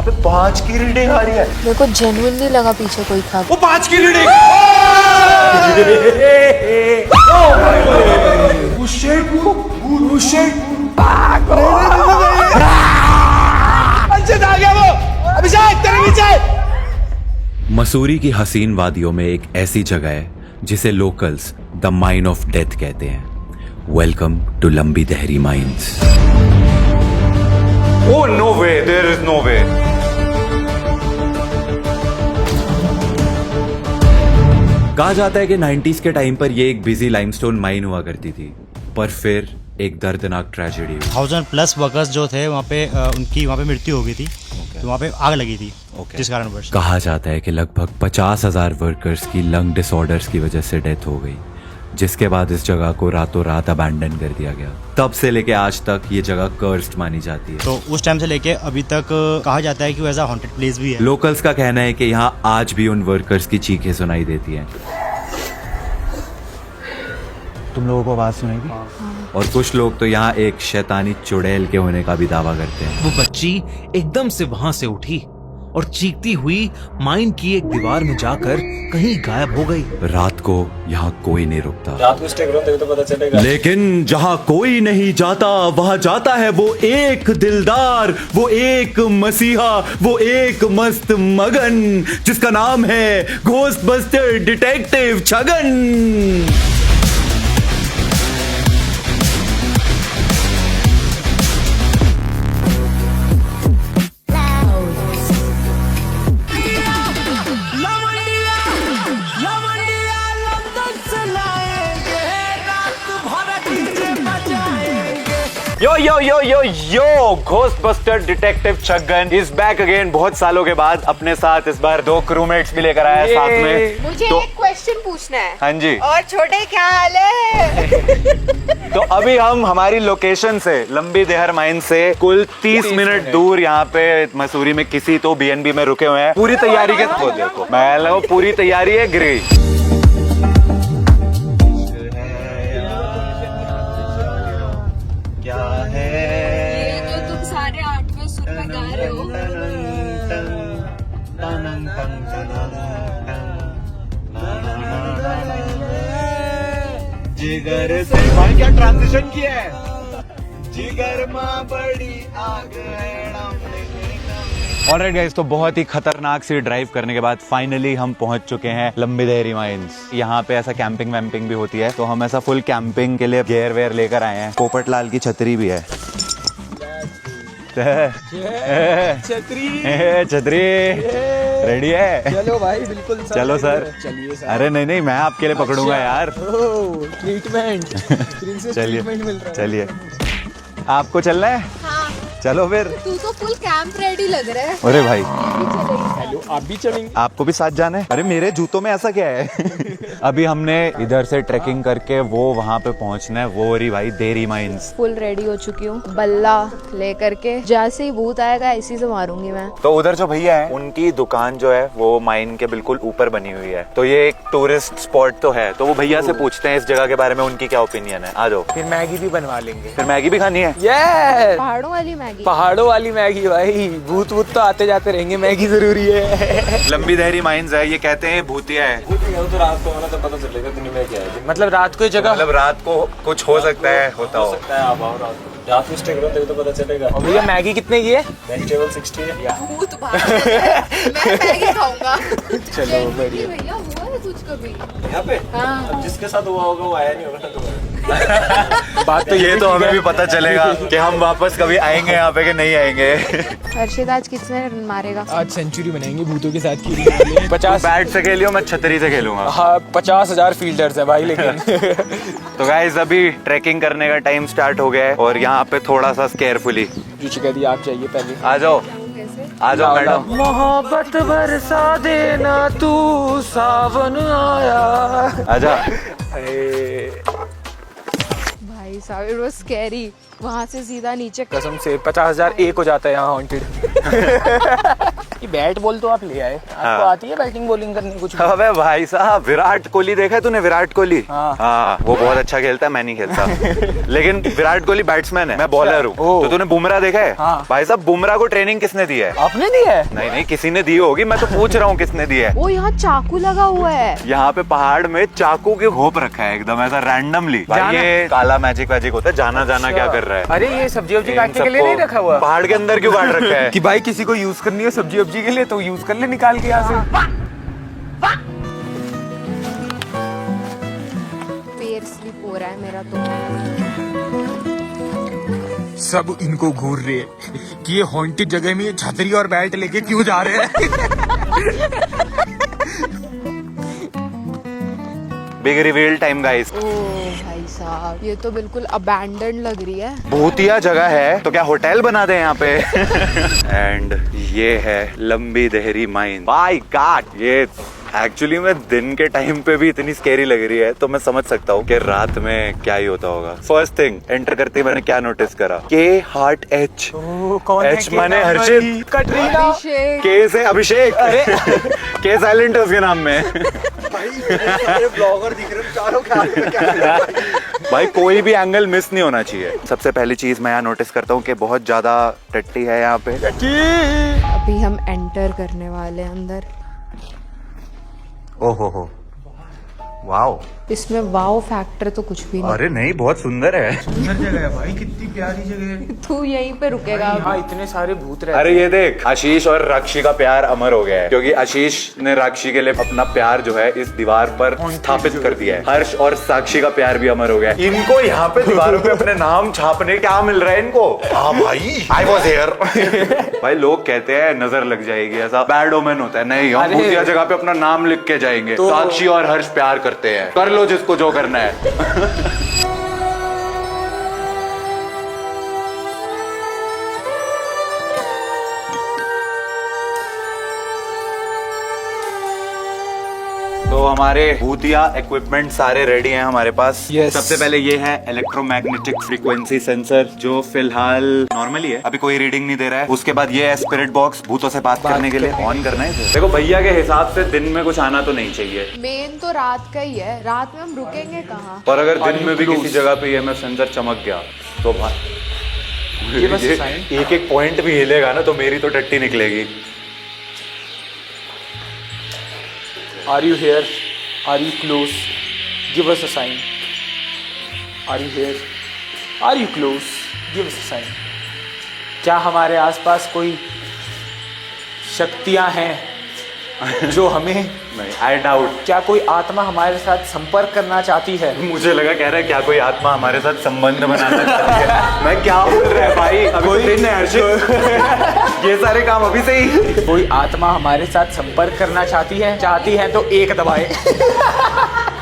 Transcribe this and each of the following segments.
वहाँ पे 5 की रीडिंग आ रही है। मेरे को जेन्युइनली लगा पीछे कोई था। वो 5 की रीडिंग। आ गया वो। अभिषेक तेरे नीचे। मसूरी की हसीन वादियों में एक ऐसी जगह है जिसे locals the mine of death कहते हैं। वेलकम टू लंबी दहरी mines. Oh no way, there is no way. कहा जाता है कि 90s के टाइम पर ये एक बिजी लाइमस्टोन माइन हुआ करती थी, पर फिर एक दर्दनाक ट्रेजेडी हुई। 1000+ वर्कर्स जो थे वहाँ पे उनकी वहाँ पे मृत्यु हो गई थी। तो वहाँ पे आग लगी थी जिस कारणवश कहा जाता है कि लगभग 50,000 वर्कर्स की लंग डिसऑर्डर्स की वजह से डेथ हो गई, जिसके बाद इस जगह को रातों रात अबैंडन कर दिया गया। तब से लेके आज तक ये जगह कर्स्ड मानी जाती है। तो उस टाइम से लेके अभी तक कहा जाता है कि वो एज अ हॉन्टेड प्लेस भी है। लोकल्स का कहना है कि यहाँ आज भी उन वर्कर्स की चीखें सुनाई देती हैं। तुम लोगों को आवाज सुनाई दी? और कुछ लोग तो यहाँ एक शैतानी चुड़ैल के होने का भी दावा करते हैं। वो बच्ची एकदम से वहां से उठी और चीखती हुई माइन की एक दीवार में जाकर कहीं गायब हो गई। रात को यहाँ कोई नहीं रुकता, रात को स्टे करो तभी तो पता चलेगा। लेकिन जहाँ कोई नहीं जाता वहाँ जाता है वो एक दिलदार, वो एक मसीहा, वो एक मस्त मगन, जिसका नाम है ghostbuster detective Chhagan. Yo yo yo yo yo ghostbuster detective Chhagan is back again. बहुत सालों के बाद अपने साथ इस बार 2 क्रूमेट्स भी लेकर आया है साथ में। मुझे तो, एक क्वेश्चन पूछना है। हाँ जी। और छोटे क्या हाल है? तो अभी हम हमारी लोकेशन से लंबी दहर माइन से कुल 30 मिनट दूर यहाँ पे मसूरी में किसी तो BNB में रुके हुए हैं। पूरी तैयारी के साथ देखो, मैं लगा पूरी तैयारी है ग्रे। क्या है ये जो तुम सारे 8वें सुर में गा रहे हो। जिगर से भाई क्या ट्रांजिशन किया है। जिगर माँ बड़ी आग है। ऑलराइट गाइस, तो बहुत ही खतरनाक सी ड्राइव करने के बाद फाइनली हम पहुंच चुके हैं लंबी दहरी माइंस। यहाँ पे ऐसा कैंपिंग वैम्पिंग भी होती है, तो हम ऐसा फुल कैंपिंग के लिए गियर वेयर लेकर आए हैं। पोपट लाल की छतरी भी है। छतरी रेडी है? चलो भाई, बिल्कुल चलो सर। चलिए सर। अरे नहीं मैं आपके लिए पकड़ूंगा यार। ट्रीटमेंट चलिए चलिए, आपको चलना है? हाँ। चलो फिर। तू तो फुल कैंप रेडी लग रहा है। अरे भाई हेलो, आप भी चलेंगे? आपको भी साथ जाना है? अरे मेरे जूतों में ऐसा क्या है? अभी हमने इधर से ट्रैकिंग करके वो वहाँ पे पहुँचना है, वो रही भाई देहरी माइंस। फुल रेडी हो चुकी हूँ, बल्ला लेकर के। जैसे ही भूत आएगा इसी से मारूंगी मैं। तो उधर जो भैया है उनकी दुकान जो है वो माइन के बिल्कुल ऊपर बनी हुई है, तो ये एक टूरिस्ट स्पॉट तो है। तो वो भैया से पूछते हैं इस जगह के बारे में उनकी क्या ओपिनियन है। आ जाओ। फिर मैगी भी बनवा लेंगे। फिर मैगी भी खानी है? ये पहाड़ों वाली मैगी। पहाड़ों वाली मैगी भाई, भूत भूत तो आते जाते रहेंगे, मैगी जरूरी है। लंबी दहरी माइंस है, ये कहते हैं भूतिया है। तो रात को होना तो पता चलेगा दुनिया में क्या है। मतलब रात को जगह, मतलब रात को कुछ हो सकता है, होता हो। रात को स्टे करो तभी तो पता चलेगा। और भैया मैगी कितने की है? वेजिटेबल 60 है। भूत भाग मैं मैगी खाऊंगा। चलो बढ़िया। भैया हुआ है कुछ कभी यहाँ पे? हाँ। अब जिसके साथ हुआ होगा वो आया नहीं होगा ना। बात तो ये तो हमें भी पता चलेगा कि हम वापस कभी आएंगे यहाँ पे कि नहीं आएंगे। हर्षित आज किसने रन मारेगा? आज सेंचुरी बनाएंगे भूतों के साथ खेलेंगे। 50 बैट से खेलियो, मैं छतरी से खेलूंगा। हाँ, 50,000 फील्डर्स है भाई लेकिन। तो गाइस अभी ट्रैकिंग करने का टाइम स्टार्ट हो गया है और यहाँ पे थोड़ा सा केयरफुली। जो चिका दी आप चाहिए पहले। आ जाओ आ जाओ मैडम। मोहब्बत बरसा देना तू, सावन आया। आजा। भाई साहब इट वाज स्कैरी। वहाँ से सीधा नीचे कसम से 50,000 एक हो जाता है यहाँ हॉन्टेड। ये बैट बॉल तो आप ले आए, आपको आती है बैटिंग बॉलिंग करनी कुछ? अबे भाई साहब, विराट कोहली देखा है तूने? विराट कोहली, हाँ, वो बहुत अच्छा खेलता है, मैं नहीं खेलता। लेकिन विराट कोहली बैट्समैन है, मैं बॉलर हूँ। तो तूने बुमराह देखा है? भाई साहब, बुमराह को ट्रेनिंग किसने दी है? आपने दी है? नहीं नहीं, किसी ने दी होगी, मैं तो पूछ रहा हूँ किसने दी है। वो यहाँ चाकू लगा हुआ है। यहाँ पे पहाड़ में चाकू के घोप रखा है एकदम ऐसा रैंडमली। भाई ये काला मैजिक वैजिक होता है, जाना क्या कर रहा है? अरे ये सब्जी वब्जी काटने के लिए नहीं रखा हुआ? पहाड़ के अंदर क्यों काट रखा है? कि भाई किसी को यूज करनी है सब्जी वब्जी के लिए तो यूज कर ले निकाल के यहाँ से। पैर स्लिप हो रहा है मेरा तो। सब इनको घूर रहे हैं कि ये हॉन्टेड जगह में ये छतरी और बैट लेके क्यों जा रहे हैं। Big reveal time guys. Oh भाई साहब, ये तो बिल्कुल अबैंडन लग रही है। भूतिया जगह है तो क्या होटल बना दे यहाँ पे? एंड ये है लंबी देहरी माइन। बाय गॉड, ये एक्चुअली में दिन के टाइम पे भी इतनी स्केरी लग रही है तो मैं समझ सकता हूँ कि रात में क्या ही होता होगा। फर्स्ट थिंग एंटर करते ही मैंने क्या नोटिस करा, के हार्ट एच। कौन है? एच माने हर्षित, कटरीना, अभिषेक। के से अभिषेक, के साइलेंट है उसके नाम में। ब्लॉगर दिख रहे हैं चारों के। भाई कोई भी एंगल मिस नहीं होना चाहिए। सबसे पहली चीज मैं यहाँ नोटिस करता हूँ कि बहुत ज्यादा टट्टी है यहाँ पे। अभी हम एंटर करने वाले हैं अंदर। ओहो हो, वाओ। इसमें वाओ फैक्टर तो कुछ भी नहीं। अरे नहीं, बहुत सुंदर है। सुंदर जगह है भाई, कितनी प्यारी जगह है। तू यहीं पे रुकेगा। हाँ, इतने सारे भूत रहते हैं। अरे ये देख, आशीष और राक्षी का प्यार अमर हो गया है क्योंकि आशीष ने राक्षी के लिए अपना प्यार जो है इस दीवार पर स्थापित कर दिया है। हर्ष और साक्षी का प्यार भी अमर हो गया है। इनको यहाँ पे दीवारों पे अपने नाम छापने क्या मिल रहा है इनको? हाँ भाई, आई वॉज हियर। भाई लोग कहते हैं नजर लग जाएगी, ऐसा बैड ओमेन होता है। नहीं, हम भूतिया जगह पे अपना नाम लिख के जाएंगे। साक्षी और हर्ष प्यार करते हैं, कर लो जिसको जो करना है। तो हमारे भूतिया इक्विपमेंट सारे रेडी हैं हमारे पास। Yes. सबसे पहले ये है इलेक्ट्रोमैग्नेटिक फ्रीक्वेंसी सेंसर जो फिलहाल नॉर्मली है, अभी कोई रीडिंग नहीं दे रहा है। उसके बाद ये है स्पिरिट बॉक्स, भूतों से बात करने के लिए ऑन करना है इसे। देखो भैया के हिसाब से दिन में कुछ आना तो नहीं चाहिए। मेन तो रात का ही है, रात में हम रुकेंगे कहाँ? और अगर दिन में भी किसी जगह पे EMF सेंसर चमक गया तो भाई एक एक पॉइंट भी हिलेगा ना तो मेरी तो टट्टी निकलेगी। Are you here? Are you close? Give us a sign. Are you here? Are you close? Give us a sign. क्या हमारे आसपास कोई शक्तियां हैं जो हमें नहीं, आई डाउट। क्या कोई आत्मा हमारे साथ संपर्क करना चाहती है? मुझे लगा कह रहा है क्या कोई आत्मा हमारे साथ संबंध बनाना चाहती है। मैं क्या बोल रहा है भाई, अभी दिन है हर्षित। ये सारे काम अभी से ही। कोई आत्मा हमारे साथ संपर्क करना चाहती है तो एक दबाए।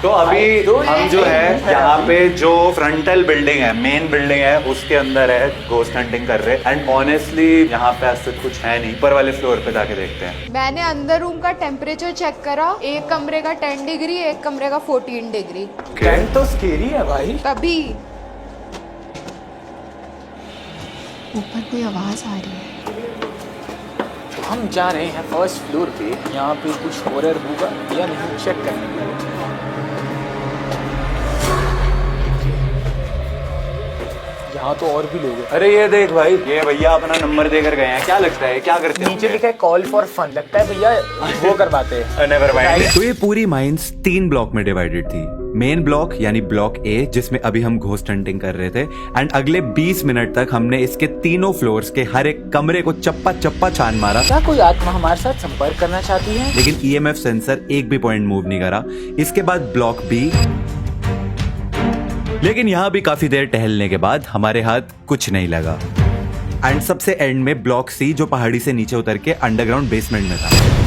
तो अभी हम जो है यहाँ पे जो फ्रंटल बिल्डिंग है, मेन बिल्डिंग है, उसके अंदर है, घोस्ट हंटिंग कर रहे हैं। एंड ऑनेस्टली यहाँ पे ऐसे कुछ है नहीं। ऊपर वाले फ्लोर पे जाके देखते हैं। मैंने अंदर रूम का टेम्परेचर चेक करा, एक कमरे का 10 डिग्री, एक कमरे का 14 डिग्री। टेंट तो स्केरी है भाई। तभी ऊपर कोई आवाज आ रही है। हम जा रहे हैं फर्स्ट फ्लोर पे, यहाँ पे कुछ हॉरर होगा या नहीं चेक करने के लिए। यहाँ तो और भी लोग हैं। अरे ये देख भाई, ये भैया अपना नंबर देकर गए हैं। क्या लगता है क्या करते हैं? नीचे लिखा है कॉल फॉर फन, लगता है भैया वो करवाते हैं। Never mind. तो ये पूरी माइंस 3 ब्लॉक में डिवाइडेड थी। मेन ब्लॉक यानी ब्लॉक ए, जिसमें अभी हम घोस्ट हंटिंग कर रहे थे। एंड अगले 20 मिनट तक हमने इसके तीनों फ्लोर्स के हर एक कमरे को चप्पा चप्पा छान मारा। क्या कोई आत्मा हमारे साथ संपर्क करना चाहती है? लेकिन EMF सेंसर एक भी पॉइंट मूव नहीं करा। इसके बाद ब्लॉक बी, लेकिन यहां भी काफी देर टहलने के बाद हमारे हाथ कुछ नहीं लगा। एंड सबसे एंड में ब्लॉक सी, जो पहाड़ी से नीचे उतर के अंडरग्राउंड बेसमेंट में था।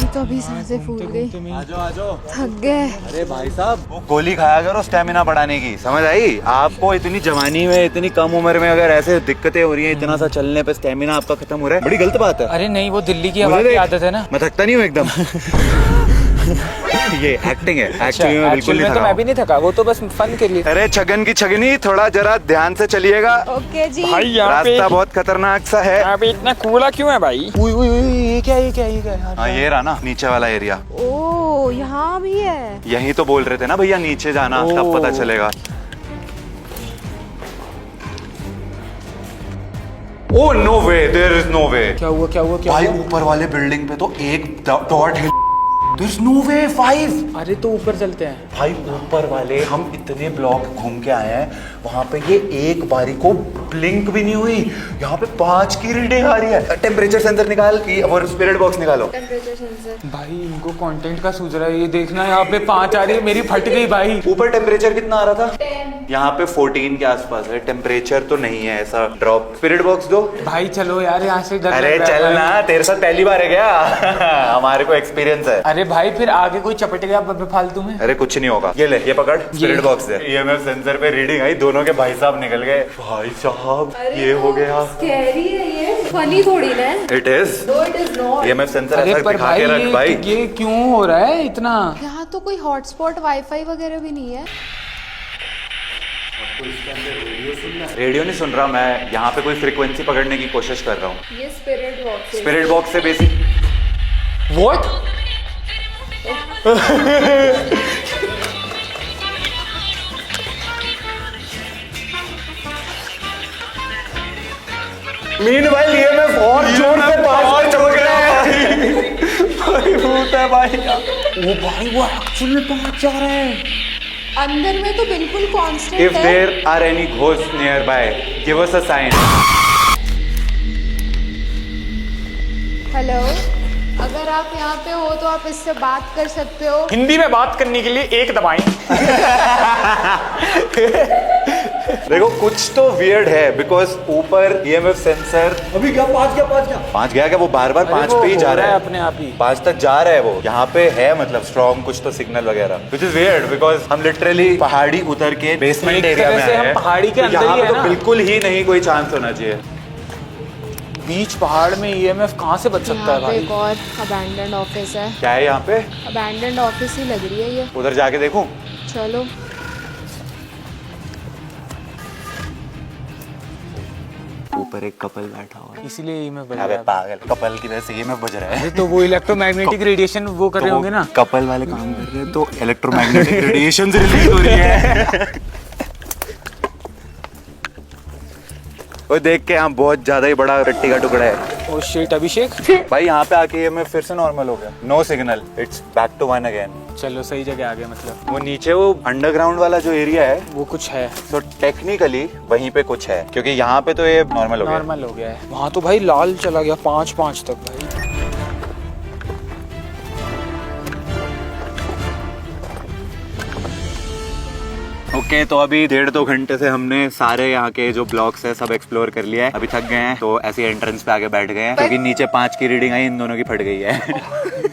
तो अभी सांसें फूल गई। आजो थक गए। अरे भाई साहब, वो गोली खाया करो स्टेमिना बढ़ाने की, समझ आई? आपको इतनी जवानी में, इतनी कम उम्र में अगर ऐसे दिक्कतें हो रही हैं, इतना सा चलने पे स्टेमिना आपका खत्म हो रहा है, बड़ी गलत बात है। अरे नहीं, वो दिल्ली की हवा की आदत है ना। मैं थकता नहीं हूँ एकदम। ये एक्टिंग है, अच्छा, एक्चुअली में बिल्कुल actually नहीं में तो थका मैं भी नहीं थका, वो तो बस फन के लिए। अरे छगन की छगनी, थोड़ा जरा ध्यान से चलिएगा, ओके जी। भाई यहाँ पे रास्ता बहुत खतरनाक सा है। यहाँ पे इतना कूड़ा क्यों है भाई? उई उई उई, ये क्या यार? हाँ ये रहा ना नीचे वाला एरिया, ओ यहाँ भी है। यही तो बोल रहे थे ना भैया नीचे जाना, तब पता चलेगा। Oh no way, there is no way. क्या हुआ? भाई ऊपर वाले बिल्डिंग पे तो एक dot hill, there is no way 5। अरे तो ऊपर चलते हैं। भाई ऊपर वाले हम इतने ब्लॉक घूम के आए हैं, वहां पे ये एक बारी को ब्लिंक भी नहीं हुई, यहाँ पे 5 की रीडिंग आ रही है। टेम्परेचर सेंसर निकाल की और स्पिरिट बॉक्स निकालो। Temperature sensor. भाई इनको कंटेंट का सूझ रहा है, ये देखना यहाँ पे 5 आ रही है, मेरी फट गई भाई। ऊपर टेम्परेचर कितना आ रहा था? 10। यहाँ पे 14 के आसपास है, टेम्परेचर तो नहीं है ऐसा ड्रॉप। स्पिरिट बॉक्स दो भाई चलो यार यहाँ से डर अरे लग रहा है चल भाई। ना, तेरे साथ पहली बार है क्या? हमारे को एक्सपीरियंस है। अरे भाई फिर आगे कोई चपट गया फालतू में। अरे कुछ नहीं होगा, ये ले, ये पकड़, स्पिरिट बॉक्स है। EMF सेंसर पे रीडिंग आई, दोनों के भाई साहब निकल गए। भाई साहब ये हो गया। स्कैरी है ये, फनी थोड़ी ना। It is, no it is not. EMF sensor अरे ऐसा पर दिखा भाई के रख भाई। ये क्यों हो रहा है इतना? यहाँ तो कोई हॉटस्पॉट वाईफाई वगैरह भी नहीं है। रेडियो नहीं सुन रहा मैं, यहाँ पे कोई फ्रीक्वेंसी पकड़ने की कोशिश कर रहा हूँ। ये स्पिरिट बॉक्स है। स्पिरिट बॉक्स से बेसिक What? मीनवाइल EMF और जोर से पास में चमक रहा है। भाई भूत है भाई। वो भाई वो एक्चुअल में 5 जा रहा है। अंदर में तो बिल्कुल कांस्टेंट If है। there are any ghosts nearby, give us a sign. Hello, अगर आप यहाँ पे हो तो आप इससे बात कर सकते हो। हिंदी में बात करने के लिए 1 दबाएं। देखो कुछ तो वियर्ड है, बिकॉज ऊपर EMF सेंसर अभी क्या 5 गया 5 गया क्या? वो बार बार 5 पे ही जा रहा है, अपने आप ही। 5 तक जा रहा है वो। यहाँ पे है मतलब स्ट्रॉन्ग कुछ तो सिग्नल वगैरह, विच इज वियर्ड बिकॉज हम लिटरली पहाड़ी उतर के बेसमेंट एक एरिया तरह में से आए हम हैं। पहाड़ी के तो अंदर यहाँ ही पे है तो ना। बिल्कुल ही नहीं कोई चांस होना चाहिए। बीच पहाड़ में EMF कहाँ से बच सकता यहाँ है पे भाई? एक और अबैंडन्ड ऑफिस है। क्या है यहाँ पे? अबैंडन्ड ऑफिस ही लग रही है ये। उधर जाके देखूं? चलो। ऊपर एक कपल बैठा हुआ है। इसीलिए EMF बज अबे रहा है। पागल, कपल की वजह से EMF बज रहा है। अरे तो वो इलेक्ट्रोमैग्नेटिक रेडिएशन वो कर रहे होंगे ना। कपल वाले काम कर रहे हैं तो इलेक्ट्रोमैग्नेटिक रेडिएशन रिलीज हो रही है। वो देख के यहाँ बहुत ज्यादा ही बड़ा रट्टी का टुकड़ा है। ओ शिट अभिषेक। भाई यहाँ पे आके EMF फिर से नॉर्मल हो गया, no signal, it's back to 1 again. चलो सही जगह आ गया मतलब। वो नीचे वो अंडरग्राउंड वाला जो एरिया है वो कुछ है। तो टेक्निकली वहीं पे कुछ है, क्योंकि यहाँ पे तो ये नॉर्मल हो गया। नॉर्मल हो गया है। वहाँ तो भाई लाल चला गया 5 तक भाई। ओके तो अभी 1.5-2 घंटे से हमने सारे यहाँ के जो ब्लॉक्स है सब एक्सप्लोर कर लिया है। अभी थक गए हैं तो ऐसी एंट्रेंस पे आके बैठ गए हैं, क्योंकि नीचे 5 की रीडिंग आई, इन दोनों की फट गई है।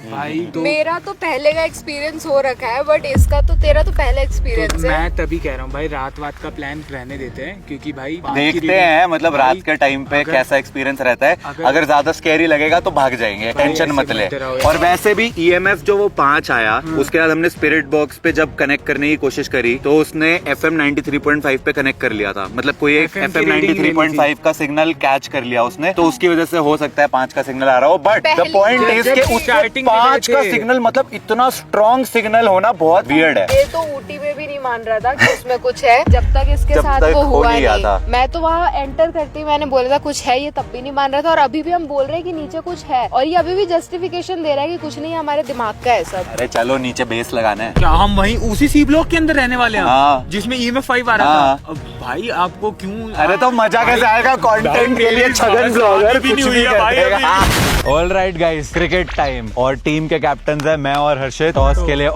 भाई तो मेरा तो पहले का एक्सपीरियंस हो रखा है, बट इसका तो तेरा तो पहला एक्सपीरियंस है। मैं तभी कह रहा हूँ भाई रात का प्लान रहने देते हैं, क्योंकि भाई देखते हैं मतलब रात के टाइम पे कैसा एक्सपीरियंस रहता है। अगर ज्यादा स्कैरी लगेगा तो भाग जाएंगे, टेंशन मत ले। और वैसे भी EMF जो वो 5 आया, उसके बाद हमने स्पिरिट बॉक्स पे जब कनेक्ट करने की कोशिश करी तो उसने FM 93.5 पे कनेक्ट कर लिया था। मतलब कोई एक FM 93.5 का सिग्नल कैच कर लिया उसने, तो उसकी वजह से हो सकता है 5 का सिग्नल आ रहा हो। बट द पॉइंट इज के उसके 5 का सिग्नल मतलब इतना स्ट्रॉन्ग सिग्नल होना बहुत वियर्ड है। ये तो ऊटी में भी नहीं मान रहा था कि उसमें कुछ है, जब तक इसके जब साथ तक वो हो हुआ नहीं नहीं। आता। मैं तो वहाँ एंटर करती मैंने बोला था कुछ है, ये तब भी नहीं मान रहा था, और अभी भी हम बोल रहे हैं कि नीचे कुछ है, और ये अभी भी जस्टिफिकेशन दे रहा है कि कुछ नहीं, हमारे दिमाग का है सब। अरे चलो नीचे बेस लगाना है। क्या हम वहीं उसी सी ब्लॉक के अंदर रहने वाले हैं? हाँ। जिसमें EMF 5 आ रहा हाँ। था। अब भाई आपको क्यों? अरे तो मजा कैसे आएगा? कंटेंट के लिए छगन ब्लॉगर कुछ भी कर देगा। All right guys, cricket time. और टीम के कैप्टन है मैं और हर्षित। टॉस के लिए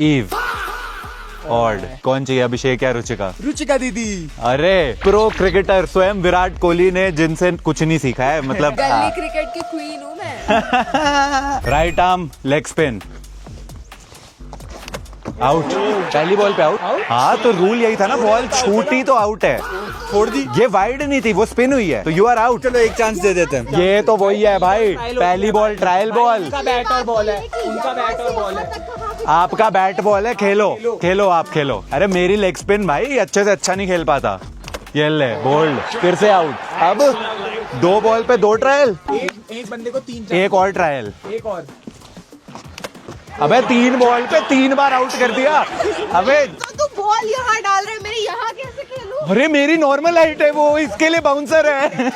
ईव ऑड। कौन चाहिए, अभिषेक या रुचिका? रुचिका दीदी। अरे प्रो क्रिकेटर स्वयं विराट कोहली ने, जिनसे कुछ नहीं सीखा है मतलब। गली क्रिकेट की क्वीन हूँ मैं। Right arm leg spin. Out, पहली बॉल पे आउट। हाँ तो रूल यही था ना, बॉल छूटी तो आउट है। छोड़ दी। ये वाइड नहीं थी, वो स्पिन हुई है, तो यू आर आउट। चलो एक चांस दे देते हैं। ये तो वही है भाई, पहली बॉल ट्रायल बॉल। उनका बैट और बॉल है, उनका बैट और बॉल है। आपका बैट बॉल है, खेलो खेलो आप खेलो। अरे मेरी लेग स्पिन भाई, अच्छे से अच्छा नहीं खेल पाता। ये ले बोल्ड, फिर से आउट। अब 2 बॉल पे 2 ट्रायल, एक बंदे को 3 एक और ट्रायल। एक और। अबे 3 बॉल पे 3 बार आउट कर दिया। अबे तो बॉल यहाँ डाल रहे, मेरे यहाँ कैसे खेलूं? अरे मेरी नॉर्मल हाइट है, वो इसके लिए बाउंसर है।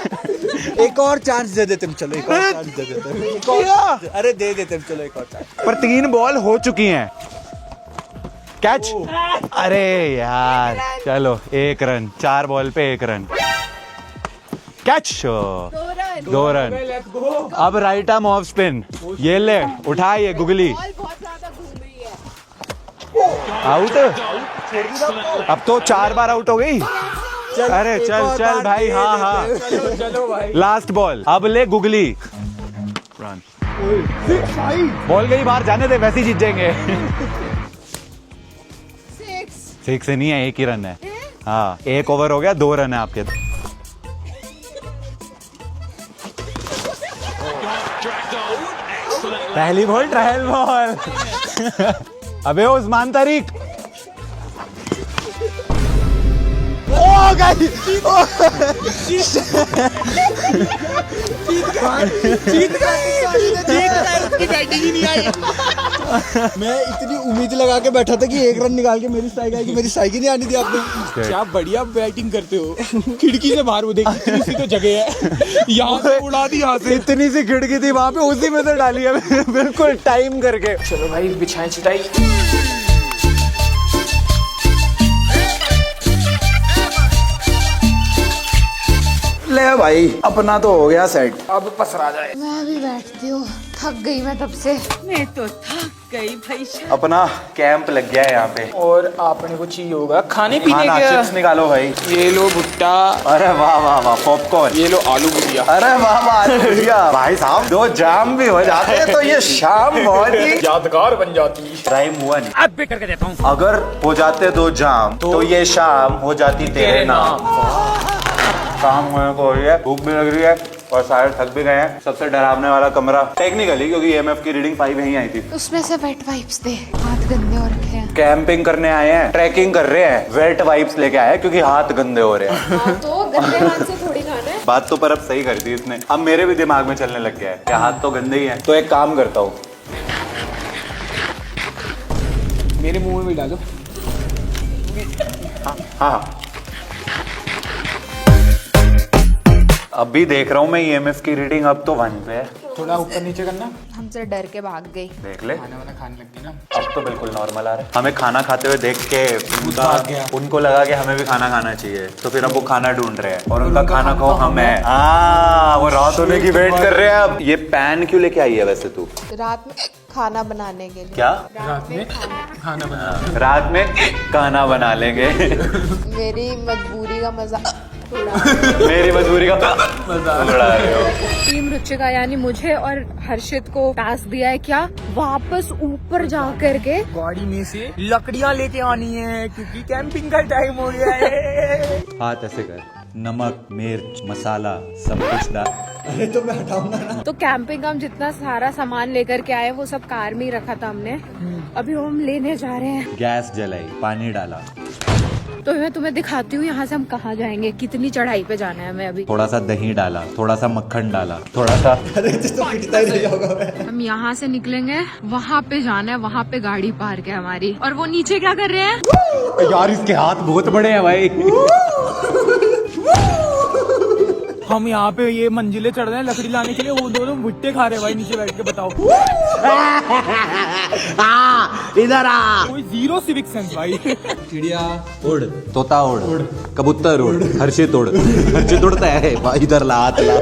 एक और चांस दे देते हैं, चलो एक और चांस दे देते हैं। क्या? अरे दे देते हैं, चलो एक और चांस। पर 3 बॉल हो चुकी हैं। कैच। अरे यार चलो 1 रन, 4 बॉल पे 1 run. Catch. 2 run. Let's go. अब राइट आर्म ऑफ स्पिन, ये ले उठा, ये गुगली बॉल बहुत ज्यादा घूम रही है। आउट। अब तो 4 बार आउट हो गई। अरे चल चल भाई, हाँ हाँ चलो भाई। लास्ट बॉल, अब ले गुगली। रन। बॉल गई बाहर, जाने दे, वैसे ही जीत जाएंगे। 6 से नहीं है, 1 ही रन है। हाँ 1 ओवर हो गया, 2 रन है आपके। पहली बॉल ट्रायल बॉल। अबे उस्मान तारिक। ओ गई। मैं इतनी उम्मीद लगा के बैठा था कि 1 रन निकाल के मेरी स्ट्राइक आएगी, मेरी स्ट्राइक ही नहीं आनी थी आपने। क्या बढ़िया बैटिंग करते हो। खिड़की से बाहर वो देख, इतनी सी तो जगह है, यहाँ से उड़ा दी, यहाँ से। इतनी सी खिड़की थी वहां पे, उसी में से डाली है बिल्कुल टाइम करके। चलो भाई बिछाएं चटाई। ले भाई, अपना तो हो गया सेट। अब पसरा जाए। मैं अभी बैठती हूँ, थक गई मैं तब से। मैं तो थक गई भाई। अपना कैंप लग गया है यहाँ पे। और आपने को चाहिए होगा खाने पीने खाना, का। चिप्स निकालो भाई। ये लो भुट्टा। अरे वाह वाह वाह, पॉपकॉर्न। ये लो आलू भुजिया। अरे वाह वाह, आलू भुजिया। भाई साहब 2 जाम भी हो जाते हैं तो ये शाम बहुत ही यादगार बन जाती है। राइम हुआ नहीं। अब भी करके देता हूँ। अगर हो जाते 2 जाम तो ये शाम हो जाती तेरे नाम। काम होने को हो रही है, भूख भी लग रही है और सारे थक भी गए हैं। सबसे डरावने वाला कमरा टेक्निकली, क्योंकि EMF की रीडिंग 5 यहीं आई थी। उसमें से वेट वाइप्स दे, हाथ गंदे हो रखे हैं। कैंपिंग करने आए हैं, ट्रैकिंग कर रहे हैं, वेट वाइप्स लेके आए हैं क्योंकि हाथ गंदे हो रहे हैं। हाँ, तो गंदे हाथ से थोड़ी खाना है। बात तो पर अब सही कर दी इसने। अब मेरे भी दिमाग में चलने लग गया है कि हाथ तो गंदे ही हैं। तो एक काम करता हूँ, मेरे मुंह में भी डालो। हाँ अभी देख रहा हूँ मैं EMF की रीडिंग, अब तो 1 पे है। थोड़ा ऊपर नीचे करना। हमसे डर के भाग गई। देख ले, खाना वाना खाने लग गई ना। अब तो बिल्कुल नॉर्मल आ रहा है। हमें खाना खाते हुए देख के भाग गया। उनको लगा कि हमें भी खाना खाना चाहिए, तो फिर अब वो खाना ढूंढ रहे हैं और उनका खाना को हमें। हाँ वो रात होने की वेट कर रहे हैं। अब ये पैन क्यों लेके आई है वैसे तू? रात में खाना बनाने के लिए। क्या? रात में खाना बना। रात में खाना बना लेंगे। मेरी मजबूरी का मजा मेरी मजबूरी का मजाक उड़ा रहे हो। टीम रुचिका यानी मुझे और हर्षित को टास्क दिया है क्या, वापस ऊपर जा करके गाड़ी में से लकड़ियाँ लेके आनी है क्योंकि कैंपिंग का टाइम हो गया है। हाथ ऐसे कर, नमक मिर्च मसाला सब कुछ डाल। अरे तो मैं हटाऊंगा ना। तो कैंपिंग का हम जितना सारा सामान लेकर के आए वो सब कार में ही रखा था हमने। अभी हम लेने जा रहे हैं। गैस जलाई, पानी डाला। तो मैं तुम्हें दिखाती हूँ यहाँ से हम कहाँ जाएंगे, कितनी चढ़ाई पे जाना है हमें। अभी थोड़ा सा दही डाला, थोड़ा सा मक्खन डाला, थोड़ा सा। अरे तो पिटता ही नहीं होगा मैं। हम यहाँ से निकलेंगे, वहाँ पे जाना है, वहाँ पे गाड़ी पार्क है हमारी। और वो नीचे क्या कर रहे हैं? यार इसके हाथ बहुत बड़े हैं भाई। हम यहाँ पे ये मंजिले चढ़ रहे हैं लकड़ी लाने के लिए, वो दोनों भुट्टे खा रहे हैं भाई नीचे बैठ के। बताओ इधर आ। कोई जीरो सिविक सेंस भाई। चिड़िया उड़, तोता उड़, कबूतर उड़, हर्षित उड़। हर्षित उड़ता है भाई, इधर ला हाथ ला।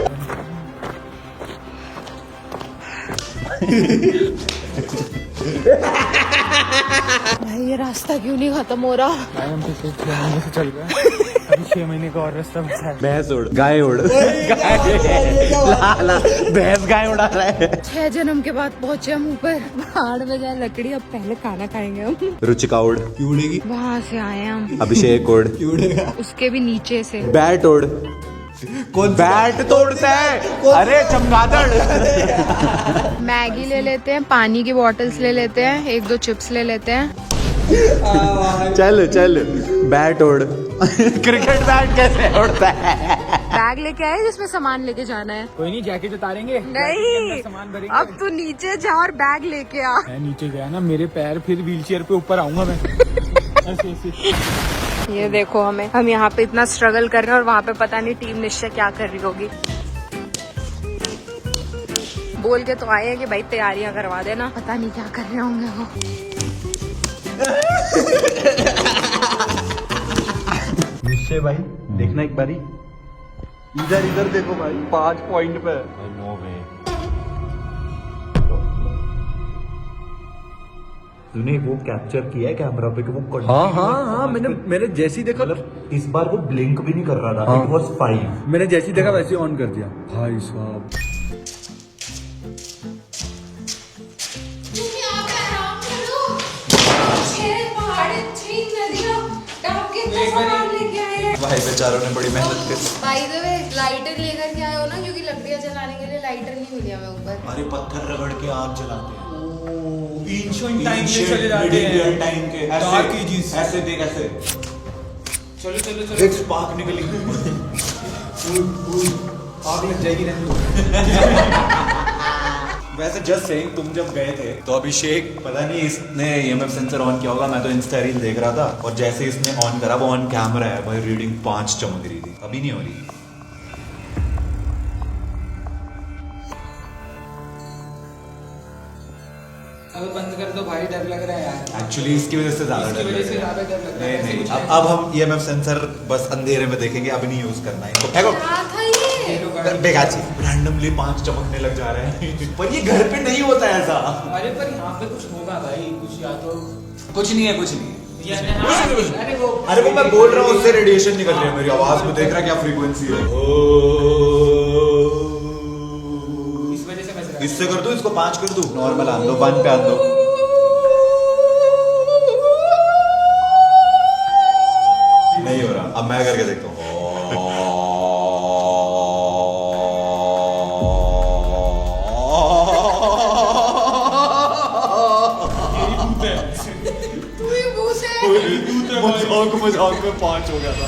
भाई ये रास्ता क्यों नहीं खत्म हो रहा? भाई हम पिछले 6 महीने से चल रहे हैं। 6 महीने का और रास्ता बचा है। भैंस उड़, गाय उड़, ला भैंस गाय उड़ा रहा है। 6 जन्म के बाद पहुंचे हम ऊपर। पहाड़ में जाए लकड़ी, अब पहले खाना खाएंगे हम। रुचिका उड़, उड़ेगी। वहाँ से आए हम। अभिषेक उड़, उड़ेगा। उसके भी नीचे से। बैट उड़, कौन बैट तोड़ता है? अरे चमगादड़। मैगी ले लेते हैं, पानी की बॉटल्स ले लेते हैं, 1-2 चिप्स ले लेते हैं। चल चल, बैट उड़। क्रिकेट बैट कैसे उड़ता है? बैग लेके आए जिसमें सामान लेके जाना है। कोई नहीं, जैकेट उतारेंगे, नहीं, सामान भरेंगे। अब तू नीचे जा और बैग लेके आ। मैं नीचे गया ना, मेरे पैर फिर व्हीलचेयर पे ऊपर आऊंगा मैं। ऐसे। ये देखो हम यहाँ पे इतना स्ट्रगल कर रहे हैं और वहाँ पे पता नहीं टीम निश्चय क्या कर रही होगी। बोल के तो आए हैं कि भाई तैयारियां करवा देना, पता नहीं क्या कर रहे होंगे वो। निश्चय भाई, देखना एक बारी, इधर देखो भाई, 5 पॉइंट पे। तूने वो कैप्चर किया है कैमरा पे कि वो हाँ, मैंने जैसे ही देखा, मतलब इस बार वो ब्लिंक भी नहीं कर रहा था। It was 5। मैंने जैसे ही देखा वैसे ऑन कर दिया। भाई साहब, भाई बेचारों ने बड़ी मेहनत की। बाय द वे, लाइटर लेकर के आए हो ना, क्योंकि लकड़ियां जलाने के लिए लाइटर नहीं मिली हमें ऊपर। अरे पत्थर रगड़ के आग जलाते हैं। Ancient time में चले जाते हैं। Medieval time के Dark ages। ऐसे देख, ऐसे चलो। एक स्पार्क निकली। आग लग जाएगी ना। वैसे जस्ट सेइंग, तुम जब गए थे तो अभिषेक, पता नहीं इसने EMF सेंसर ऑन किया होगा, मैं तो इंस्टा रील देख रहा था और जैसे इसने ऑन करा, वो ऑन कैमरा है भाई, रीडिंग 5 चमक रही थी। अभी नहीं हो रही। अब बंद कर दो भाई, डर लग रहा है यार। एक्चुअली इसकी वजह से ज्यादा डर लग रहा है। ज्यादा डर लग रहा है। नहीं, अब हम EMF सेंसर बस अंधेरे में देखेंगे, अब नहीं यूज करना है इसको। फेंको। बेकार चीज, रैंडमली 5 चमकने लग जा रहे हैं। पर ये घर पे नहीं होता है ऐसा। अरे पर यहाँ पे कुछ होगा भाई, कुछ या तो कुछ नहीं है, कुछ नहीं है। अरे वो मैं बोल रहा हूँ, उससे रेडिएशन निकल रही है मेरी आवाज में। देख रहा क्या फ्रीक्वेंसी है। इस वजह से बच रहा है। इससे कर दो, इसको 5 कर दो, नॉर्मल आन दो, 1 पे आन दो। नहीं हो रहा, अब मैं करके देखता हूँ। मजाक में 5 हो गया था।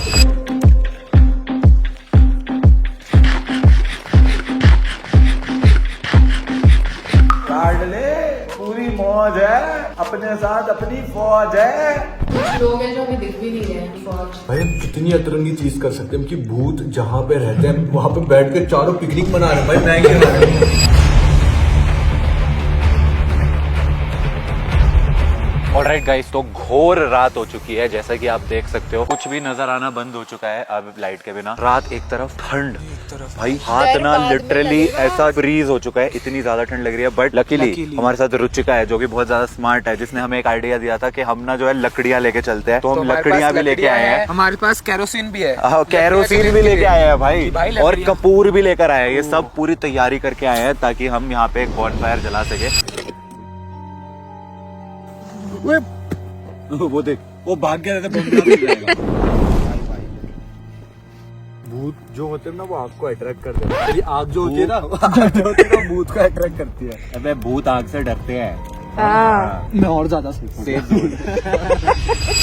पूरी मौज है, अपने साथ अपनी फौज है। कुछ लोग हैं जो हमें दिख भी नहीं रहे। फौज भाई हम कितनी अतरंगी चीज कर सकते हैं कि भूत जहाँ पे रहते हैं वहाँ पे बैठ के चारों पिकनिक मना रहे हैं। भाई मैं क्या कर रहा हूँ। ऑलराइट गाइस, तो घोर रात हो चुकी है, जैसा कि आप देख सकते हो। कुछ भी नजर आना बंद हो चुका है अब लाइट के बिना। रात एक तरफ, ठंड भाई, हाथ ना लिटरली ऐसा फ्रीज हो चुका है, इतनी ज्यादा ठंड लग रही है। बट लकीली हमारे साथ रुचिका है, जो कि बहुत ज्यादा स्मार्ट है, जिसने हमें एक आइडिया दिया था कि हम ना जो है लकड़ियां लेके चलते हैं। तो हम लकड़ियां भी लेके आए हैं। हमारे पास केरोसिन भी है। केरोसिन भी लेके आए हैं भाई, और कपूर भी लेकर आए हैं। ये सब पूरी तैयारी करके आए हैं ताकि हम यहाँ पे एक बॉनफायर जला सके। वो देख, वो भाग गया था। भूत जो होते हैं ना वो आग को अट्रैक्ट करते हैं। ये आग जो होती है ना, भूत को अट्रैक्ट करती है। अबे भूत आग से डरते हैं। मैं और ज्यादा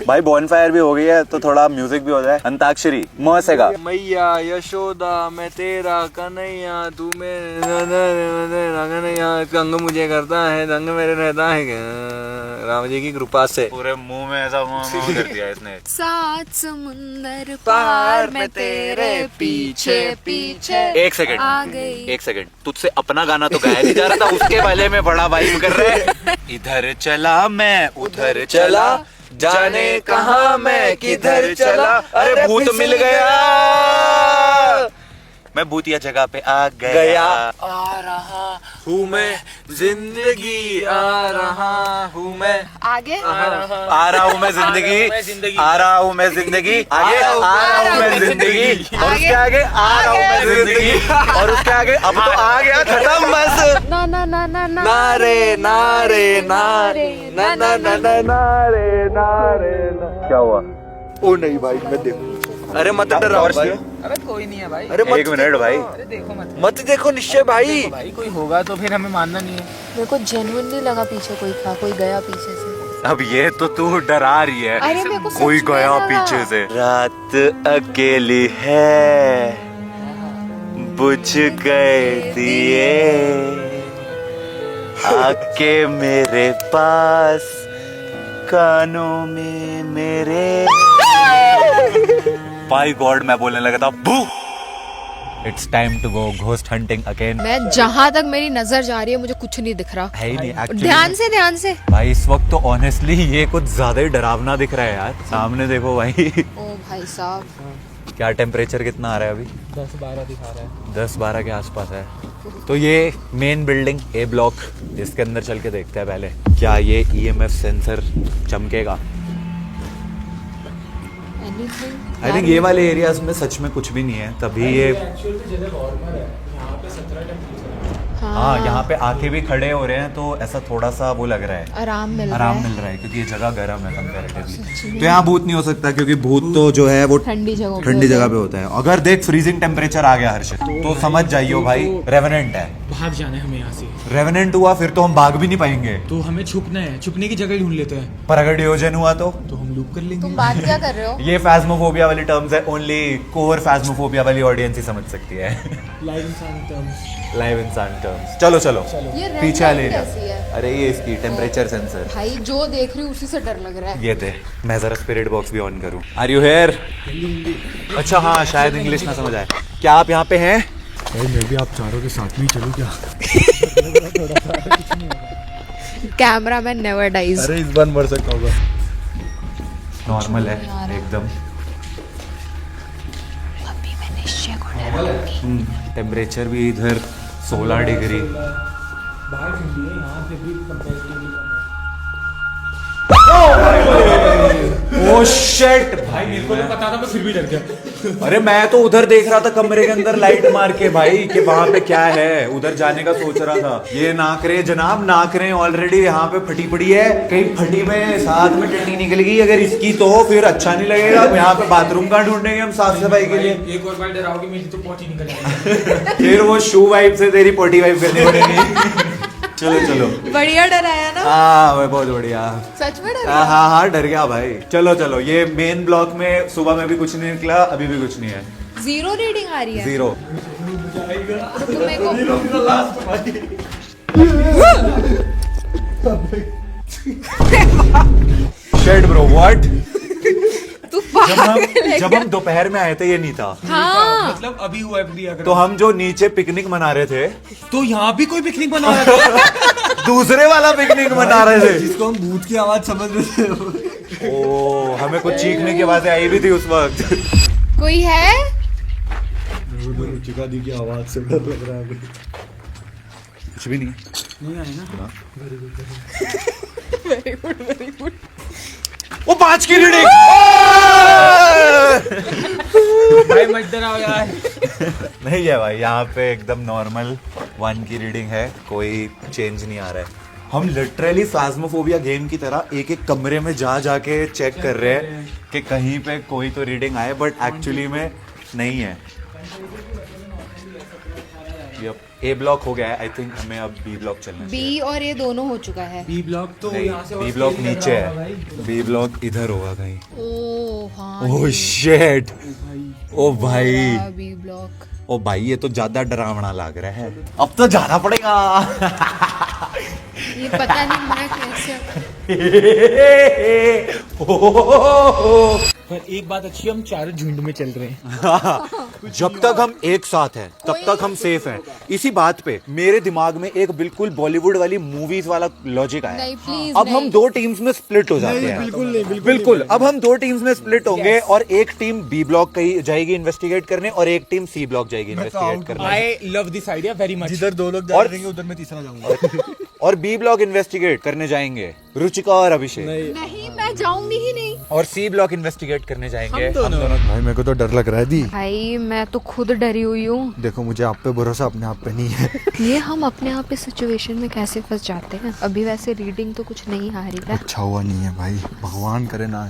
भाई बॉनफायर भी हो गई है, तो थोड़ा म्यूजिक भी हो जाए। अंताक्षरी म से गा। मैया यशोदा मैं तेरा कन्हैया, तू मेरा कन्हैया, रंग मुझे करता है, रंग मेरे रहता है, राम जी की कृपा से। पूरे मुंह में ऐसा मुंह कर दिया इसने। 7 समुंदर पार मैं तेरे पीछे पीछे। एक सेकंड, आ गई। एक सेकंड, तुझसे अपना गाना तो गाया नहीं जा रहा था, उसके वाले में बड़ा वाइब कर रहे। इधर चला मैं उधर चला, जाने कहाँ मैं किधर चला, अरे भूत मिल गया, मैं भूतिया जगह पे आ गया। रहा हूँ मैं, जिंदगी आ रहा हूँ मैं, आगे आ रहा आ रहा हूँ मैं जिंदगी, आ रहा हूँ मैं जिंदगी, आगे आ रहा हूँ मैं जिंदगी, और उसके आगे आ रहा हूँ मैं जिंदगी, और उसके आगे अब तो आ गया खत्म बस। ना ना ना ना ना नारे नारे नारे ना ना ना ना नारे नारे ना। क्या हुआ? ओ नहीं भाई, मैं देखूं। अरे मत डराओ भाई। अबे कोई नहीं है भाई। अरे मत एक मिनट भाई, अरे देखो मत मत देखो निश्चय भाई। भाई, कोई होगा तो फिर हमें मानना नहीं है। मेरे को जेन्युइनली लगा पीछे कोई था, कोई गया पीछे से। अब ये तो तू डरा रही है, अरे मेरे को सच कोई में गया लगा। पीछे से। रात अकेली है, बुझ गए दिए, आके मेरे पास, कानों में मेरे। बाय गॉड मैं बोलने लगा था boo. It's time to go ghost hunting again. मैं जहाँ तक मेरी नजर जा रही है मुझे कुछ नहीं दिख रहा। है ही नहीं actually। ध्यान से भाई इस वक्त तो ऑनेस्टली ये कुछ ज्यादा ही डरावना दिख रहा है यार। सामने देखो भाई। ओ भाई साहब, क्या टेम्परेचर कितना आ रहा है अभी? 10-12 दिखा रहा है। 10-12 के आसपास है। तो ये मेन बिल्डिंग ए ब्लॉक, इसके अंदर चल के देखते हैं पहले क्या ये EMF सेंसर चमकेगा। एनीथिंग। आई थिंक ये वाले एरियाज में सच में कुछ भी नहीं है, तभी ये एक्चुअल तो जगह नॉर्मल है। यहाँ पे 17 टेम्परेचर। हाँ यहाँ पे आके भी खड़े हो रहे हैं तो ऐसा थोड़ा सा वो लग रहा है, आराम मिल रहा आराम है। मिल रहा है क्योंकि ये जगह गर्म है कंपैरेटिवली। तो यहाँ भूत नहीं हो सकता क्योंकि भूत तो जो है वो ठंडी जगह ठंडी जगह पे होता है। अगर देख फ्रीजिंग टेम्परेचर आ गया हर्षित तो समझ जाइयो भाई रेवेनेंट है। भाग जाना है हमें यहाँ से। रेवेनेंट हुआ फिर तो हम भाग भी नहीं पाएंगे, तो हमें छुपना है, छुपने की जगह ढूंढ लेते हैं। पर अगर डियोजन हुआ तो हम लूप कर लेंगे। तुम बात क्या कर रहे हो? ये फैस्मोफोबिया वाली टर्म्स है, ओनली कोर फैस्मोफोबिया वाली ऑडियंस ही समझ सकती है। लाइव इंसान टर्म्स। लाइव इंसान टर्म्स। चलो चलो ये रेड पीछे लाइट ले कैसी है? अरे ये इसकी टेम्परेचर सेंसर। भाई जो देख रही हूँ उसी से डर लग रहा है। ये थे, मैं जरा स्पिरिट बॉक्स भी ऑन करूं। Are you here? अच्छा हाँ शायद इंग्लिश ना समझ आए। क्या आप यहाँ पे हैं? मैं भी आप चारों के साथ में चलूं क्या? Camera man never dies. अरे इस बार मर सकता होगा। नॉर्मल है एकदम। अभी मैं निश्चय को डराऊंगी। टेम्परेचर भी इधर 16 डिग्री। बाहर ठंडी है, यहाँ पे भी कंपैरेटिवली कम है। ओह शिट भाई मेरे को तो पता था, मैं फिर भी डर गया। अरे मैं तो उधर देख रहा था कमरे के अंदर लाइट मार के भाई कि वहां पे क्या है, उधर जाने का सोच रहा था। ये नाकरे जनाब, नाकरे ऑलरेडी यहाँ पे फटी पड़ी है, कहीं फटी में साथ में टट्टी निकल गई अगर इसकी तो फिर अच्छा नहीं लगेगा। यहाँ पे बाथरूम कहाँ ढूंढेंगे हम साफ सफाई के लिए? एक और बार डराओगे मेरी तो पोटी निकल जाएगी। फिर वो शू वाइप से तेरी पोटी वाइप करनी पड़ेगी। चलो चलो बढ़िया डराया ना? हाँ भाई बहुत बढ़िया। सच में डर हाँ हाँ हाँ डर गया भाई। चलो चलो ये मेन ब्लॉक में सुबह में भी कुछ नहीं निकला, अभी भी कुछ नहीं है। जीरो रीडिंग आ रही है। जीरो। तो मेरे को शेड ब्रो व्हाट? तू पागल है जब हम दोपहर में आए थे ये नहीं था। हाँ मतलब अभी हुआ है अभी अगर तो हम जो नीचे पिकनिक मना रहे थे तो यहाँ भी कोई पिकनिक बना रहा था। दूसरे वाला पिकनिक मना रहे थे जिसको हम भूत की आवाज समझ रहे थे। ओ हमें कुछ चीखने की आवाजें आई भी थी उस वक्त। कोई है? रुचिका दी की आवाज से डर लग रहा है मुझे। कुछ भी नहीं। नहीं आए ना। Very good. वो 5 की रीडिंग। भाई मत डराओ यार। नहीं है भाई, यहाँ पे एकदम नॉर्मल 1 की रीडिंग है, कोई चेंज नहीं आ रहा है। हम लिटरली फास्मोफोबिया गेम की तरह एक एक कमरे में जा जाके चेक कर रहे हैं कि कहीं पे कोई तो रीडिंग आए, बट एक्चुअली में नहीं है। ए ब्लॉक हो गया है, आई थिंक हमें अब बी ब्लॉक चलना चाहिए। बी और ये दोनों हो चुका है। बी ब्लॉक तो यहाँ से बी ब्लॉक नीचे है, बी ब्लॉक इधर होगा कहीं। ओ हाँ ओह शिट, ओ भाई, बी ब्लॉक। ओ भाई ये तो ज्यादा डरावना लग रहा है, अब तो जाना पड़ेगा। ये पता नहीं मैं कैसे। पर एक बात अच्छी, हम चारों झुंड में चल रहे हैं। जब तक हम एक साथ हैं तब तक हम सेफ हैं। इसी बात पे मेरे दिमाग में एक बिल्कुल बॉलीवुड वाली मूवीज वाला लॉजिक आया। नहीं प्लीज अब हम दो टीम्स में स्प्लिट हो जाते हैं। बिल्कुल अब हम दो टीम्स में स्प्लिट होंगे और एक टीम बी ब्लॉक जाएगी इन्वेस्टिगेट करने और एक टीम सी ब्लॉक जाएगी इन्वेस्टिगेट करने। I love this idea very much. जिधर दो लोग और- जाएंगे उधर मैं तीसरा जाऊंगा। और बी ब्लॉक इन्वेस्टिगेट करने जाएंगे रुचिका और अभिषेक, नहीं मैं जाऊंगी ही नहीं। और सी ब्लॉक इन्वेस्टिगेट करने जाएंगे हम दोनों। भाई मेरे को तो डर लग रहा है दी। भाई मैं तो खुद डरी हुई हूँ। देखो मुझे आप पे भरोसा अपने आप पे नहीं है। ये हम अपने आप इस सिचुएशन में कैसे फंस जाते हैं। अभी वैसे रीडिंग तो कुछ नहीं आ रही है। अच्छा हुआ नहीं है भाई, भगवान करे ना।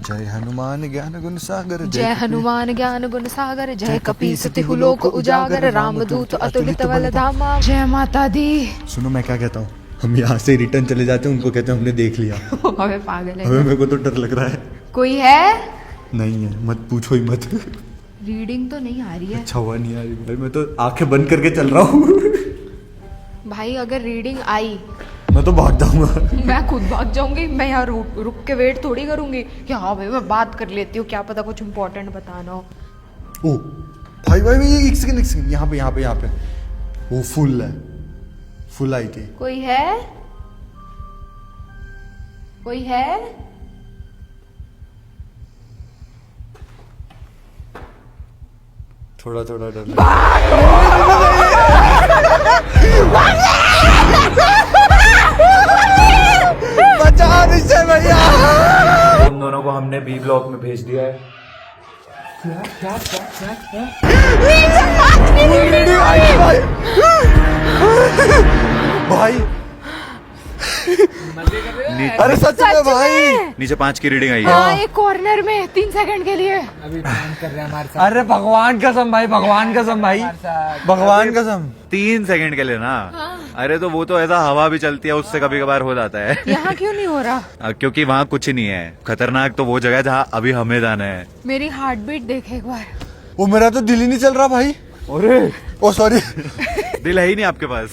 जय हनुमान ज्ञान गुण सागर, जय हनुमान ज्ञान गुण सागर, जय कपीस तिहु लोक उजागर, रामदूत अतुलित बल धामा, जय माता दी। सुनो मैं क्या कहता हूँ, हम यहाँ से रिटर्न चले जाते हैं, उनको कहते हैं हमने देख लिया। अबे पागल है। अबे मेरे को तो डर लग रहा है। कोई है? नहीं है, मत पूछो ही मत। रीडिंग तो नहीं आ रही है। अच्छा हुआ नहीं आ रही भाई, मैं तो आंखें बंद करके चल रहा हूँ। भाई अगर रीडिंग आई मैं तो भाग जाऊंगा। मैं खुद भाग जाऊंगी। मैं यहाँ रुक के वेट थोड़ी करूंगी कि हाँ भाई मैं बात कर लेती हूँ, क्या पता कुछ इम्पोर्टेंट बताना हो। ओ भाई भाई भाई एक सेकंड यहाँ पे वो फुल है, फुल आई थी। कोई है? कोई है? थोड़ा थोड़ा डर लग रहा है। बचा मुझसे भैया। उन दोनों को हमने बी ब्लॉक में भेज दिया है। भाई अरे सच में भाई, नीचे 5 की रीडिंग आई है। हाँ एक कॉर्नर में 3 सेकंड के लिए। अभी प्लान कर रहे हैं हमारे साथ। अरे भगवान कसम भाई, भगवान कसम भाई, भगवान कसम। 3 सेकंड के लिए ना। अरे तो वो तो ऐसा हवा भी चलती है, उससे कभी कभार हो जाता है। यहाँ क्यों नहीं हो रहा? क्योंकि वहाँ कुछ नहीं है। खतरनाक तो वो जगह है जहाँ अभी हमें जाना है। मेरी हार्ट बीट देख एक बार। वो मेरा तो दिल ही नहीं चल रहा भाई। अरे ओ सॉरी। दिल है ही नहीं आपके पास।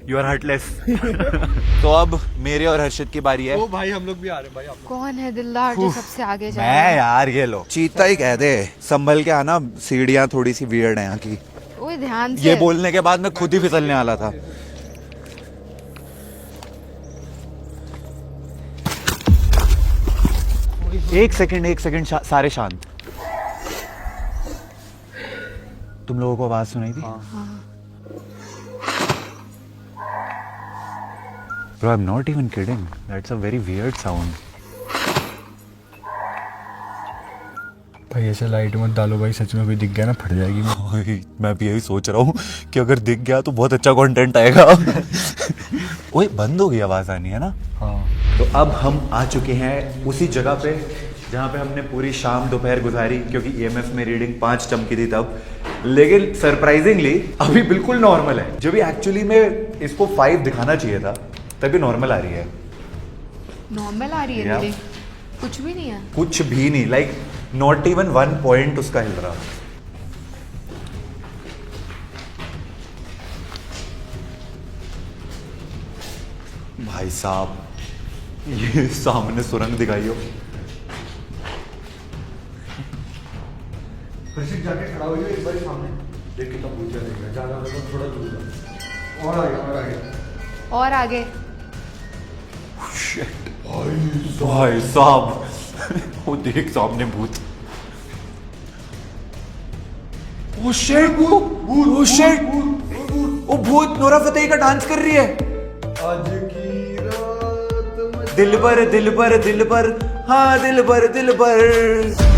You are heartless. तो अब मेरे और हर्षित की बारी है। ओ भाई हम लोग भी आ रहे हैं भाई। आप कौन है दिलदार जो सबसे आगे जा रहा मैं है? यार ये लो चीता ही कह दे। संभल के आना, सीढ़ियाँ थोड़ी सी वियर्ड है यहाँ की। ओए ध्यान से। ये बोलने के बाद मैं खुद ही फिसलने वाला था। एक सेकंड सारे शांत। तुम लोगों को आवाज सुनाई थी? Bro, I'm not even kidding. That's a very weird sound. भाई ऐसे लाइट मत डालो भाई, सच में कोई दिख गया ना फट जाएगी। मैं भी यही सोच रहा हूँ कि अगर दिख गया तो बहुत अच्छा कंटेंट आएगा। ओए बंद हो गई आवाज आनी, है ना? हाँ तो अब हम आ चुके हैं उसी जगह पे जहाँ पे हमने पूरी शाम दोपहर गुजारी, क्योंकि ईएमएफ में रीडिंग 5 चमकी थी तब। लेकिन सरप्राइजिंगली अभी बिल्कुल नॉर्मल है, जो भी एक्चुअली में इसको 5 दिखाना चाहिए था, तभी नॉर्मल आ रही है। नॉर्मल आ रही है Yeah. मेरी? कुछ भी नहीं है। कुछ भी नहीं, लाइक नॉट इवन 1 पॉइंट उसका हिल रहा। भाई साहब ये सामने सुरंग दिखाई हो। जाके खड़ा हो जाओ एक बार सामने, देख के तब पूछा देगा। ज्यादा मतलब थोड़ा दूर जा। और आगे और आगे। भाई साहब वो देख सामने भूत। ओ शिट, ओ शिट, ओ भूत नोरा फतेही का डांस कर रही है। आज की रात दिल पर दिल पर दिल पर, हाँ दिल पर दिल पर।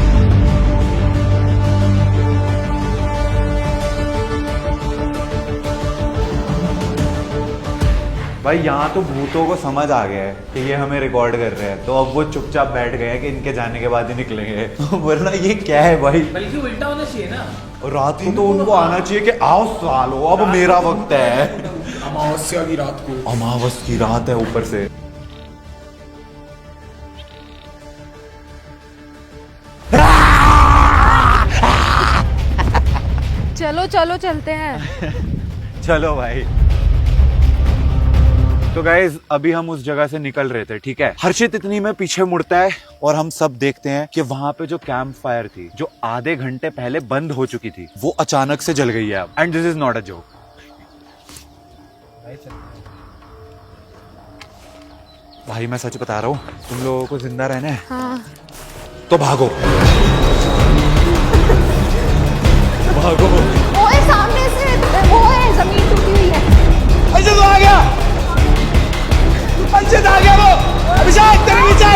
भाई यहाँ तो भूतों को समझ आ गया है कि ये हमें रिकॉर्ड कर रहे हैं, तो अब वो चुपचाप बैठ गए हैं कि इनके जाने के बाद ही निकलेंगे। वरना ये क्या है भाई? बल्कि उल्टा होना चाहिए ना। और रात को तो उनको आना चाहिए कि आओ सालो अब मेरा वक्त है। अमावस्या की रात को। अमावस की रात है ऊपर से। चलो चलो चलते हैं। चलो भाई। तो गाइज अभी हम उस जगह से निकल रहे थे, ठीक है। हर्षित इतनी में पीछे मुड़ता है और हम सब देखते हैं कि वहां पे जो कैंप फायर थी, जो आधे घंटे पहले बंद हो चुकी थी, वो अचानक से जल गई है अब। And this is not a joke. भाई मैं सच बता रहा हूँ, तुम लोगों को जिंदा रहना है तो भागो, भागो। ओए सामने से वो है, जमीन टूटी हुई है। अंशद आ गया, अंशद आ गया, वो अभिषेक तेरे नीचे।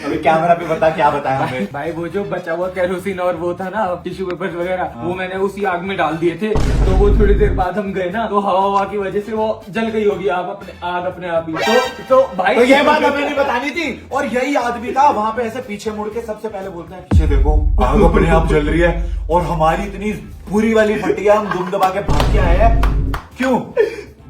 अभी कैमरा पे बता क्या बताया हमें। भाई वो जो बचा हुआ केरोसिन और वो था ना टिश्यू पेपर्स वगैरह, वो मैंने उसी आग में डाल दिए थे। तो वो थोड़ी देर बाद हम गए ना, तो हवा की वजह से वो जल गई होगी आग अपने आप ही। तो भाई तो ये बात हमें नहीं बतानी थी। और यही आदमी था वहां पे ऐसे पीछे मुड़ के सबसे पहले बोलता है, पीछे देखो आग अपने आप जल रही है। और हमारी इतनी बुरी वाली फटिया, हम दुम दबा के भाग के आए हैं। क्यों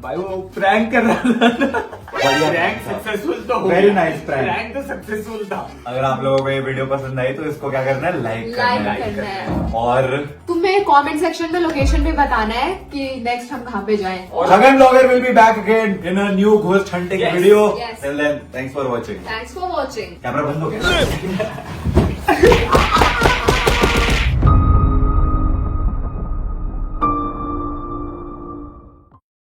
भाई वो प्रैंक कर रहा था। प्रैंक सक्सेसफुल तो हो वेरी गया। नाइस प्रैंक तो सक्सेसफुल था। अगर आप लोगों को ये वीडियो पसंद आई तो इसको क्या करना है, लाइक करना है। और तुम्हें कमेंट सेक्शन में लोकेशन भी बताना है कि नेक्स्ट हम कहाँ पे जाएं। Gagan Vlogger will be back again in a new ghost hunting video. Yes. Till then, thanks for watching. Thanks for watching. Camera बंद हो गया।